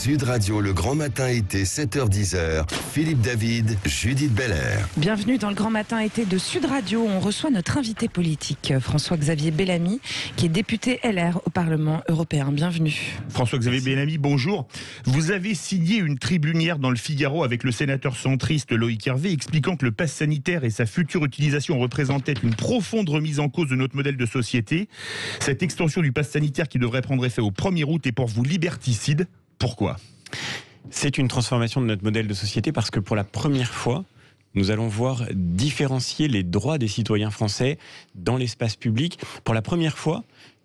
Sud Radio, le grand matin été, 7h-10h. Philippe David, Judith Belair. Bienvenue dans le grand matin été de Sud Radio. On reçoit notre invité politique, François-Xavier Bellamy, qui est député LR au Parlement européen. Bienvenue. François-Xavier Bellamy, bonjour. Vous avez signé une tribunière dans le Figaro avec le sénateur centriste Loïc Hervé, expliquant que le pass sanitaire et sa future utilisation représentaient une profonde remise en cause de notre modèle de société. Cette extension du pass sanitaire qui devrait prendre effet au 1er août est pour vous liberticide. Pourquoi ? C'est une transformation de notre modèle de société parce que pour la première fois, nous allons voir différencier les droits des citoyens français dans l'espace public. Pour la première fois,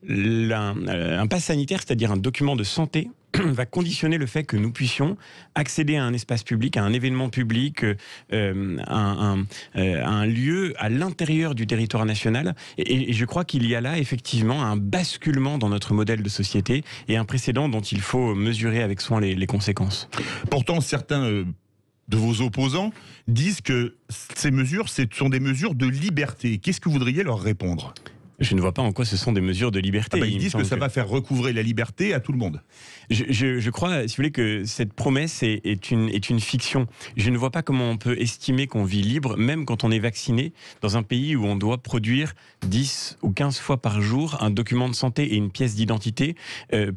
un pass sanitaire, c'est-à-dire un document de santé, va conditionner le fait que nous puissions accéder à un espace public, à un événement public, à un lieu à l'intérieur du territoire national. Et je crois qu'il y a là effectivement un basculement dans notre modèle de société et un précédent dont il faut mesurer avec soin les conséquences. Pourtant, certains de vos opposants disent que ces mesures, ce sont des mesures de liberté. Qu'est-ce que vous voudriez leur répondre ? Je ne vois pas en quoi ce sont des mesures de liberté. Ils disent que ça va faire recouvrer la liberté à tout le monde. Je crois, si vous voulez, que cette promesse est une fiction. Je ne vois pas comment on peut estimer qu'on vit libre, même quand on est vacciné, dans un pays où on doit produire 10 ou 15 fois par jour un document de santé et une pièce d'identité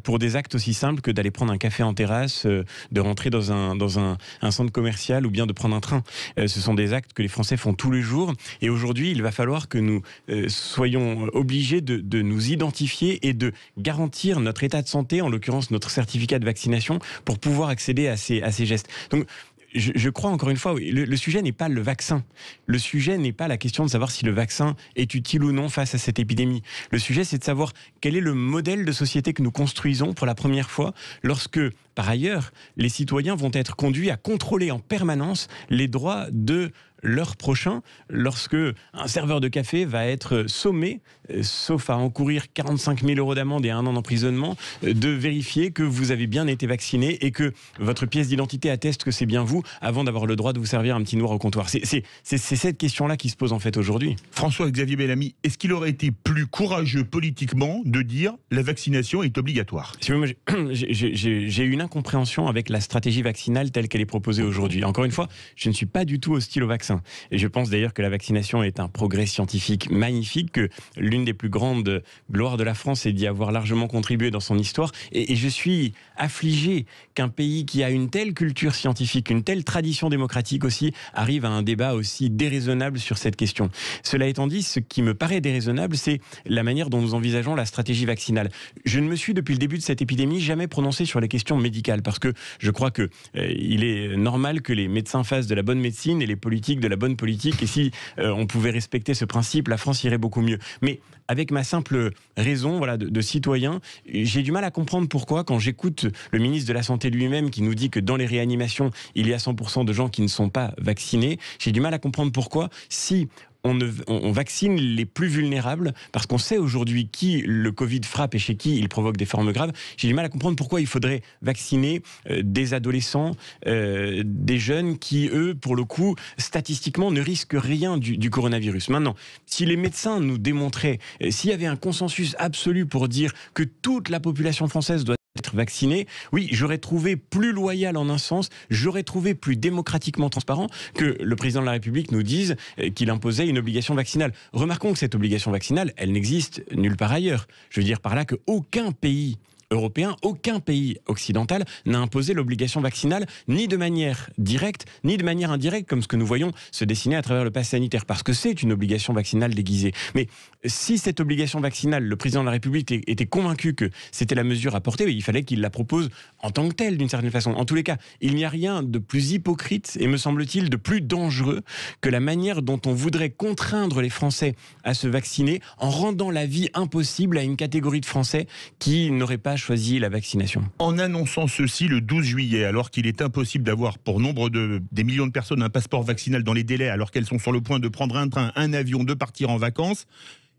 pour des actes aussi simples que d'aller prendre un café en terrasse, de rentrer dans un centre commercial ou bien de prendre un train. Ce sont des actes que les Français font tous les jours. Et aujourd'hui, il va falloir que nous soyons obligés de nous identifier et de garantir notre état de santé, en l'occurrence notre certificat de vaccination, pour pouvoir accéder à ces gestes. Donc, je crois encore une fois, le sujet n'est pas le vaccin. Le sujet n'est pas la question de savoir si le vaccin est utile ou non face à cette épidémie. Le sujet, c'est de savoir quel est le modèle de société que nous construisons pour la première fois lorsque, par ailleurs, les citoyens vont être conduits à contrôler en permanence les droits de leur prochain, lorsque un serveur de café va être sommé, sauf à encourir 45 000 € d'amende et 1 an d'emprisonnement, de vérifier que vous avez bien été vacciné et que votre pièce d'identité atteste que c'est bien vous, avant d'avoir le droit de vous servir un petit noir au comptoir. C'est cette question-là qui se pose en fait aujourd'hui. François-Xavier Bellamy, est-ce qu'il aurait été plus courageux politiquement de dire la vaccination est obligatoire ? Si vous voulez, moi, j'ai une incompréhension avec la stratégie vaccinale telle qu'elle est proposée aujourd'hui. Encore une fois, je ne suis pas du tout hostile au vaccin. Et je pense d'ailleurs que la vaccination est un progrès scientifique magnifique, que l'une des plus grandes gloires de la France est d'y avoir largement contribué dans son histoire. Et je suis affligé qu'un pays qui a une telle culture scientifique, une telle tradition démocratique aussi, arrive à un débat aussi déraisonnable sur cette question. Cela étant dit, ce qui me paraît déraisonnable, c'est la manière dont nous envisageons la stratégie vaccinale. Je ne me suis, depuis le début de cette épidémie, jamais prononcé sur les questions médicales, parce que je crois que il est normal que les médecins fassent de la bonne médecine et les politiques de la bonne politique, et si on pouvait respecter ce principe, la France irait beaucoup mieux. Mais avec ma simple raison de citoyen, j'ai du mal à comprendre pourquoi, quand j'écoute le ministre de la Santé lui-même qui nous dit que dans les réanimations, il y a 100% de gens qui ne sont pas vaccinés, j'ai du mal à comprendre pourquoi, si on vaccine les plus vulnérables, parce qu'on sait aujourd'hui qui le Covid frappe et chez qui il provoque des formes graves. J'ai du mal à comprendre pourquoi il faudrait vacciner des adolescents, des jeunes qui, eux, pour le coup, statistiquement, ne risquent rien du coronavirus. Maintenant, si les médecins nous démontraient, s'il y avait un consensus absolu pour dire que toute la population française doit être vacciné, oui, j'aurais trouvé plus loyal en un sens, j'aurais trouvé plus démocratiquement transparent que le président de la République nous dise qu'il imposait une obligation vaccinale. Remarquons que cette obligation vaccinale, elle n'existe nulle part ailleurs. Je veux dire par là qu'aucun pays européen, aucun pays occidental n'a imposé l'obligation vaccinale, ni de manière directe, ni de manière indirecte, comme ce que nous voyons se dessiner à travers le pass sanitaire, parce que c'est une obligation vaccinale déguisée. Mais si cette obligation vaccinale, le président de la République était convaincu que c'était la mesure à porter, il fallait qu'il la propose en tant que telle, d'une certaine façon. En tous les cas, il n'y a rien de plus hypocrite, et me semble-t-il, de plus dangereux que la manière dont on voudrait contraindre les Français à se vacciner en rendant la vie impossible à une catégorie de Français qui n'auraient pas choisi la vaccination. En annonçant ceci le 12 juillet, alors qu'il est impossible d'avoir pour nombre des millions de personnes un passeport vaccinal dans les délais, alors qu'elles sont sur le point de prendre un train, un avion, de partir en vacances,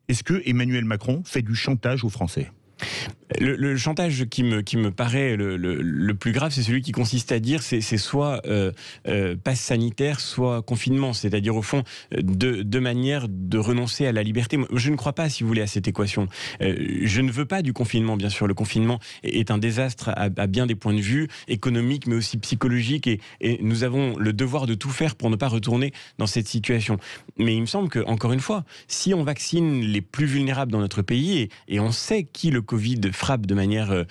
est-ce que Emmanuel Macron fait du chantage aux Français ? Le chantage qui me paraît le plus grave, c'est celui qui consiste à dire c'est soit passe sanitaire, soit confinement. C'est-à-dire, au fond, deux manières de renoncer à la liberté. Je ne crois pas, si vous voulez, à cette équation. Je ne veux pas du confinement, bien sûr. Le confinement est un désastre à bien des points de vue, économiques, mais aussi psychologiques. Et nous avons le devoir de tout faire pour ne pas retourner dans cette situation. Mais il me semble que, encore une fois, si on vaccine les plus vulnérables dans notre pays, et on sait qui le Covid frappe de manière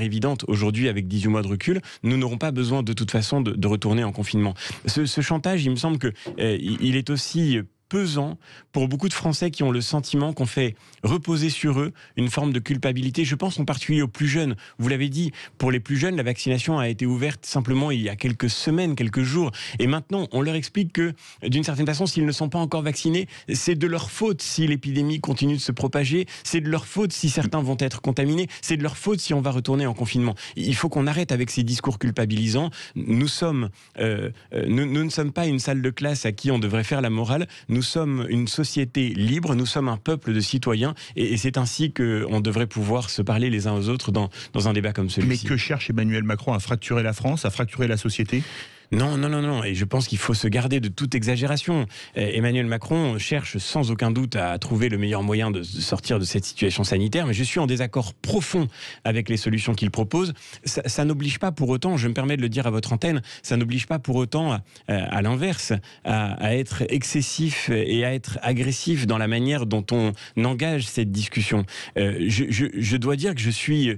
évidente aujourd'hui avec 18 mois de recul, nous n'aurons pas besoin de toute façon de retourner en confinement. Ce chantage, il me semble que il est aussi pesant pour beaucoup de Français qui ont le sentiment qu'on fait reposer sur eux une forme de culpabilité. Je pense en particulier aux plus jeunes. Vous l'avez dit, pour les plus jeunes, la vaccination a été ouverte simplement il y a quelques semaines, quelques jours. Et maintenant, on leur explique que, d'une certaine façon, s'ils ne sont pas encore vaccinés, c'est de leur faute si l'épidémie continue de se propager, c'est de leur faute si certains vont être contaminés, c'est de leur faute si on va retourner en confinement. Il faut qu'on arrête avec ces discours culpabilisants. Nous ne sommes pas une salle de classe à qui on devrait faire la morale. Nous sommes une société libre, nous sommes un peuple de citoyens et c'est ainsi qu'on devrait pouvoir se parler les uns aux autres dans un débat comme celui-ci. Mais que cherche Emmanuel Macron, à fracturer la France, à fracturer la société ? Non. Et je pense qu'il faut se garder de toute exagération. Emmanuel Macron cherche sans aucun doute à trouver le meilleur moyen de sortir de cette situation sanitaire, mais je suis en désaccord profond avec les solutions qu'il propose. Ça n'oblige pas pour autant, je me permets de le dire à votre antenne, ça n'oblige pas pour autant à l'inverse, à être excessif et à être agressif dans la manière dont on engage cette discussion. Je dois dire que je suis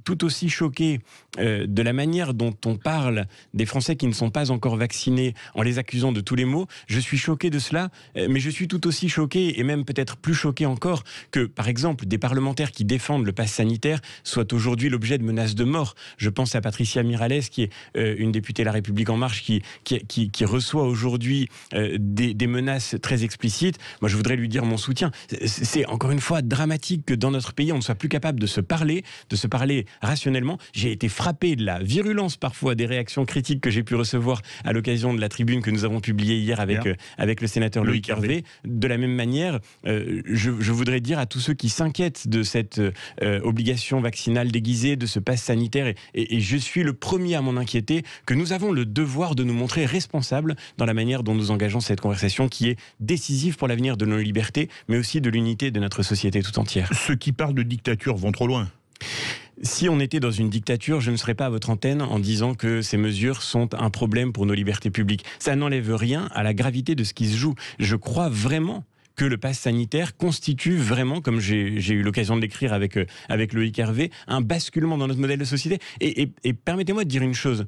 tout aussi choqué de la manière dont on parle des Français qui ne sont pas encore vaccinés en les accusant de tous les maux. Je suis choqué de cela, mais je suis tout aussi choqué, et même peut-être plus choqué encore, que, par exemple, des parlementaires qui défendent le pass sanitaire soient aujourd'hui l'objet de menaces de mort. Je pense à Patricia Miralles, qui est une députée de La République En Marche, qui reçoit aujourd'hui des menaces très explicites. Moi, je voudrais lui dire mon soutien. C'est encore une fois dramatique que dans notre pays, on ne soit plus capable de se parler rationnellement. J'ai été frappé de la virulence parfois des réactions critiques que j'ai pu recevoir à l'occasion de la tribune que nous avons publiée hier avec le sénateur Loïc Hervé. De la même manière, je voudrais dire à tous ceux qui s'inquiètent de cette obligation vaccinale déguisée, de ce pass sanitaire, et je suis le premier à m'en inquiéter, que nous avons le devoir de nous montrer responsables dans la manière dont nous engageons cette conversation qui est décisive pour l'avenir de nos libertés, mais aussi de l'unité de notre société tout entière. Ceux qui parlent de dictature vont trop loin. Si on était dans une dictature, je ne serais pas à votre antenne en disant que ces mesures sont un problème pour nos libertés publiques. Ça n'enlève rien à la gravité de ce qui se joue. Je crois vraiment que le pass sanitaire constitue vraiment, comme j'ai eu l'occasion de l'écrire avec Loïc Hervé, un basculement dans notre modèle de société. Et permettez-moi de dire une chose.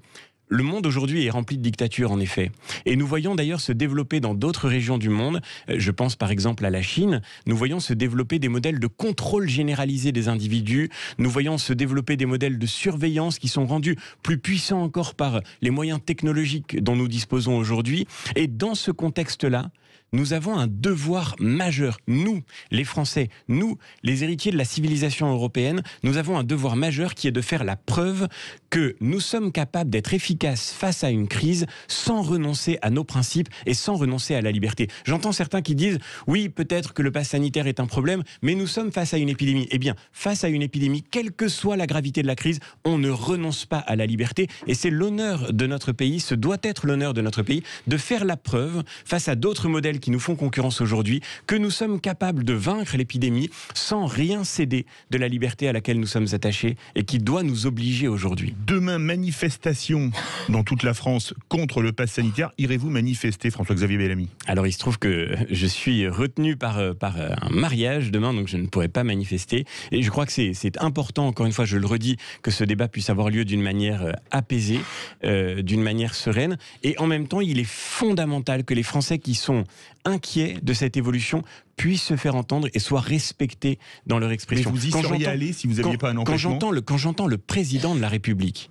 Le monde aujourd'hui est rempli de dictatures, en effet. Et nous voyons d'ailleurs se développer dans d'autres régions du monde, je pense par exemple à la Chine, nous voyons se développer des modèles de contrôle généralisé des individus, nous voyons se développer des modèles de surveillance qui sont rendus plus puissants encore par les moyens technologiques dont nous disposons aujourd'hui. Et dans ce contexte-là, nous avons un devoir majeur. Nous, les Français, nous, les héritiers de la civilisation européenne, nous avons un devoir majeur qui est de faire la preuve que nous sommes capables d'être efficaces face à une crise sans renoncer à nos principes et sans renoncer à la liberté. J'entends certains qui disent « Oui, peut-être que le pass sanitaire est un problème, mais nous sommes face à une épidémie. » Eh bien, face à une épidémie, quelle que soit la gravité de la crise, on ne renonce pas à la liberté. Et c'est l'honneur de notre pays, ce doit être l'honneur de notre pays, de faire la preuve face à d'autres modèles qui nous font concurrence aujourd'hui, que nous sommes capables de vaincre l'épidémie sans rien céder de la liberté à laquelle nous sommes attachés et qui doit nous obliger aujourd'hui. Demain, manifestation dans toute la France contre le pass sanitaire. Irez-vous manifester, François-Xavier Bellamy ? Alors, il se trouve que je suis retenu par un mariage demain, donc je ne pourrai pas manifester. Et je crois que c'est important, encore une fois, je le redis, que ce débat puisse avoir lieu d'une manière apaisée, d'une manière sereine. Et en même temps, il est fondamental que les Français qui sont inquiets de cette évolution puissent se faire entendre et soient respectés dans leur expression. Mais vous y seriez allé si vous n'aviez pas un empêchement ? Quand j'entends le président de la République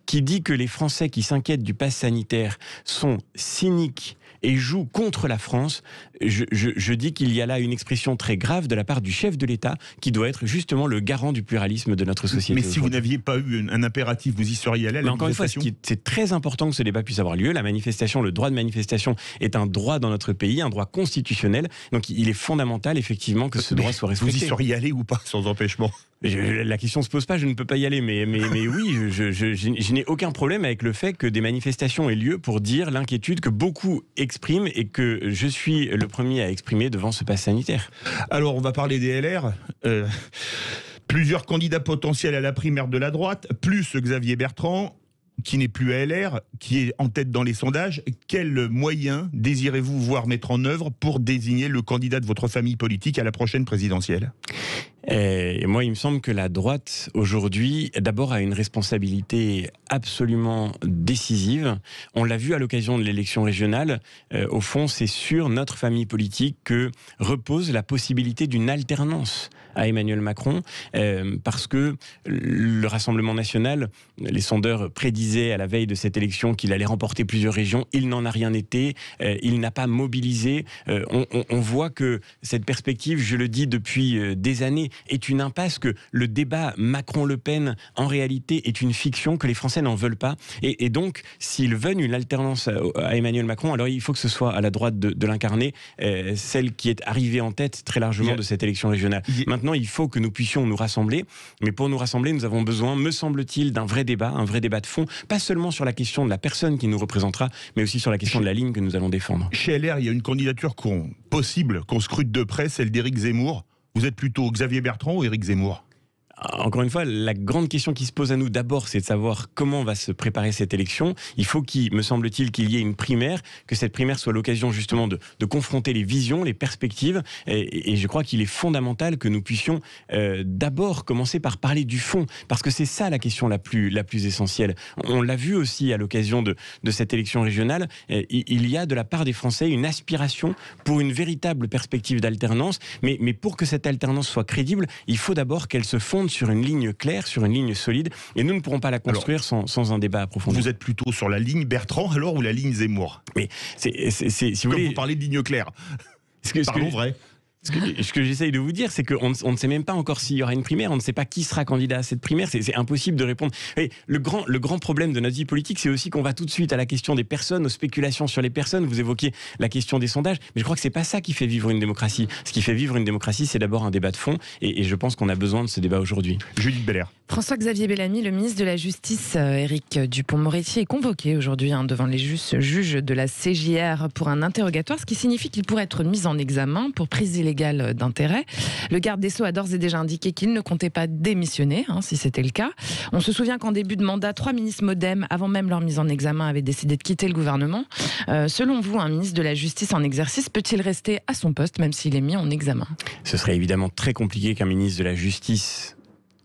qui dit que les Français qui s'inquiètent du pass sanitaire sont cyniques et jouent contre la France, je dis qu'il y a là une expression très grave de la part du chef de l'État qui doit être justement le garant du pluralisme de notre société. Mais si vous n'aviez pas eu un impératif, vous y seriez allé à la encore une fois, c'est très important que ce débat puisse avoir lieu. La manifestation, le droit de manifestation est un droit dans notre pays, un droit constitutionnel. Donc il est fondamental effectivement que ce droit soit respecté. Vous y seriez allé ou pas sans empêchement ? La question ne se pose pas, je ne peux pas y aller, mais oui, je n'ai aucun problème avec le fait que des manifestations aient lieu pour dire l'inquiétude que beaucoup expriment et que je suis le premier à exprimer devant ce pass sanitaire. Alors, on va parler des LR. Plusieurs candidats potentiels à la primaire de la droite, plus Xavier Bertrand, qui n'est plus à LR, qui est en tête dans les sondages. Quels moyens désirez-vous voir mettre en œuvre pour désigner le candidat de votre famille politique à la prochaine présidentielle ? Et moi, il me semble que la droite, aujourd'hui, d'abord a une responsabilité absolument décisive. On l'a vu à l'occasion de l'élection régionale. Au fond, c'est sur notre famille politique que repose la possibilité d'une alternance à Emmanuel Macron, parce que le Rassemblement national, les sondeurs prédisaient à la veille de cette élection qu'il allait remporter plusieurs régions. Il n'en a rien été. Il n'a pas mobilisé. On voit que cette perspective, je le dis depuis des années, est une impasse, que le débat Macron-Le Pen, en réalité, est une fiction, que les Français n'en veulent pas. Et donc, s'ils veulent une alternance à Emmanuel Macron, alors il faut que ce soit à la droite de l'incarner, celle qui est arrivée en tête très largement de cette élection régionale. Maintenant, il faut que nous puissions nous rassembler, mais pour nous rassembler, nous avons besoin, me semble-t-il, d'un vrai débat de fond, pas seulement sur la question de la personne qui nous représentera, mais aussi sur la question de la ligne que nous allons défendre. Chez LR, il y a une candidature possible, qu'on scrute de près, celle d'Éric Zemmour. Vous êtes plutôt Xavier Bertrand ou Éric Zemmour ? Encore une fois, la grande question qui se pose à nous d'abord, c'est de savoir comment va se préparer cette élection. Il faut me semble-t-il, qu'il y ait une primaire, que cette primaire soit l'occasion justement de confronter les visions, les perspectives. Et je crois qu'il est fondamental que nous puissions d'abord commencer par parler du fond, parce que c'est ça la question la plus essentielle. On l'a vu aussi à l'occasion de cette élection régionale. Il y a de la part des Français une aspiration pour une véritable perspective d'alternance. Mais pour que cette alternance soit crédible, il faut d'abord qu'elle se fonde sur une ligne claire, sur une ligne solide, et nous ne pourrons pas la construire sans un débat approfondi. Vous êtes plutôt sur la ligne Bertrand alors ou la ligne Zemmour ? Mais si vous voulez, vous parlez de ligne claire. Parlons vrai. Ce que j'essaye de vous dire, c'est qu'on ne sait même pas encore s'il y aura une primaire, on ne sait pas qui sera candidat à cette primaire, c'est impossible de répondre. Et le grand problème de notre vie politique, c'est aussi qu'on va tout de suite à la question des personnes, aux spéculations sur les personnes. Vous évoquiez la question des sondages, mais je crois que c'est pas ça qui fait vivre une démocratie. Ce qui fait vivre une démocratie, c'est d'abord un débat de fond, et je pense qu'on a besoin de ce débat aujourd'hui. Judith Belair. François-Xavier Bellamy, le ministre de la Justice, Éric Dupond-Moretti, est convoqué aujourd'hui devant les juges de la CJR pour un interrogatoire, ce qui signifie qu'il pourrait être mis en examen pour prise illégale d'intérêt. Le garde des Sceaux a d'ores et déjà indiqué qu'il ne comptait pas démissionner, si c'était le cas. On se souvient qu'en début de mandat, 3 ministres MoDem, avant même leur mise en examen, avaient décidé de quitter le gouvernement. Selon vous, un ministre de la Justice en exercice peut-il rester à son poste même s'il est mis en examen ? Ce serait évidemment très compliqué qu'un ministre de la Justice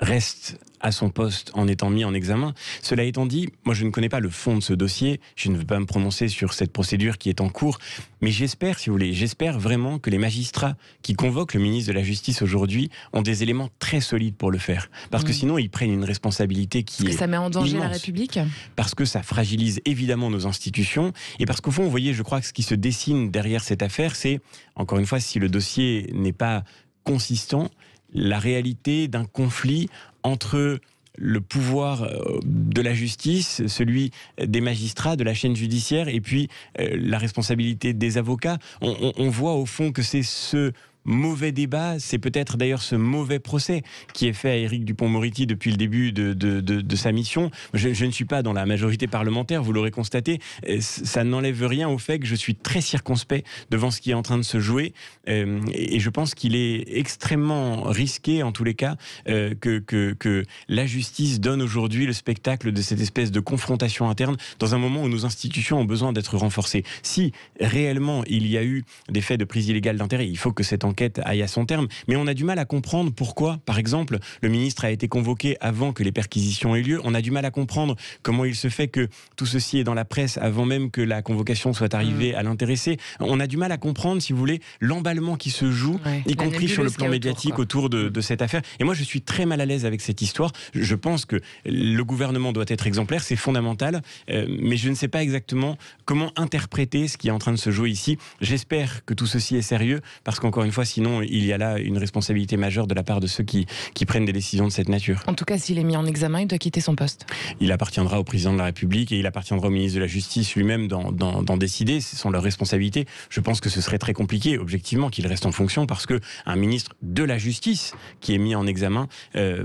reste à son poste en étant mis en examen. Cela étant dit, moi je ne connais pas le fond de ce dossier, je ne veux pas me prononcer sur cette procédure qui est en cours, mais j'espère, si vous voulez, j'espère vraiment que les magistrats qui convoquent le ministre de la Justice aujourd'hui ont des éléments très solides pour le faire. Parce que sinon, ils prennent une responsabilité qui est ça met en danger immense. La République ? Parce que ça fragilise évidemment nos institutions, et parce qu'au fond, vous voyez, je crois que ce qui se dessine derrière cette affaire, c'est, encore une fois, si le dossier n'est pas consistant, la réalité d'un conflit entre le pouvoir de la justice, celui des magistrats, de la chaîne judiciaire, et puis la responsabilité des avocats. On voit au fond que c'est ce mauvais débat, c'est peut-être d'ailleurs ce mauvais procès qui est fait à Éric Dupond-Moretti depuis le début de sa mission. Je ne suis pas dans la majorité parlementaire, vous l'aurez constaté. Ça n'enlève rien au fait que je suis très circonspect devant ce qui est en train de se jouer. Et je pense qu'il est extrêmement risqué, en tous les cas, que la justice donne aujourd'hui le spectacle de cette espèce de confrontation interne dans un moment où nos institutions ont besoin d'être renforcées. Si réellement il y a eu des faits de prise illégale d'intérêt, il faut que cette enquête aille à son terme, mais on a du mal à comprendre pourquoi, par exemple, le ministre a été convoqué avant que les perquisitions aient lieu. On a du mal à comprendre comment il se fait que tout ceci est dans la presse avant même que la convocation soit arrivée à l'intéressé. On a du mal à comprendre, si vous voulez, l'emballement qui se joue, y compris sur le plan médiatique autour de cette affaire. Et moi, je suis très mal à l'aise avec cette histoire. Je pense que le gouvernement doit être exemplaire, c'est fondamental, mais je ne sais pas exactement comment interpréter ce qui est en train de se jouer ici. J'espère que tout ceci est sérieux, parce qu'encore une fois, fois, sinon, il y a là une responsabilité majeure de la part de ceux qui prennent des décisions de cette nature. En tout cas, s'il est mis en examen, il doit quitter son poste. Il appartiendra au président de la République et il appartiendra au ministre de la Justice lui-même d'en décider. Ce sont leurs responsabilités. Je pense que ce serait très compliqué, objectivement, qu'il reste en fonction parce que un ministre de la Justice qui est mis en examen,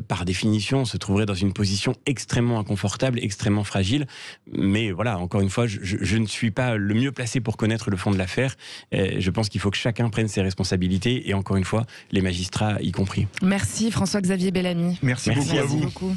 par définition, se trouverait dans une position extrêmement inconfortable, extrêmement fragile. Mais voilà, encore une fois, je ne suis pas le mieux placé pour connaître le fond de l'affaire. Je pense qu'il faut que chacun prenne ses responsabilités et encore une fois, les magistrats y compris. Merci François-Xavier Bellamy. Merci beaucoup à vous. Beaucoup.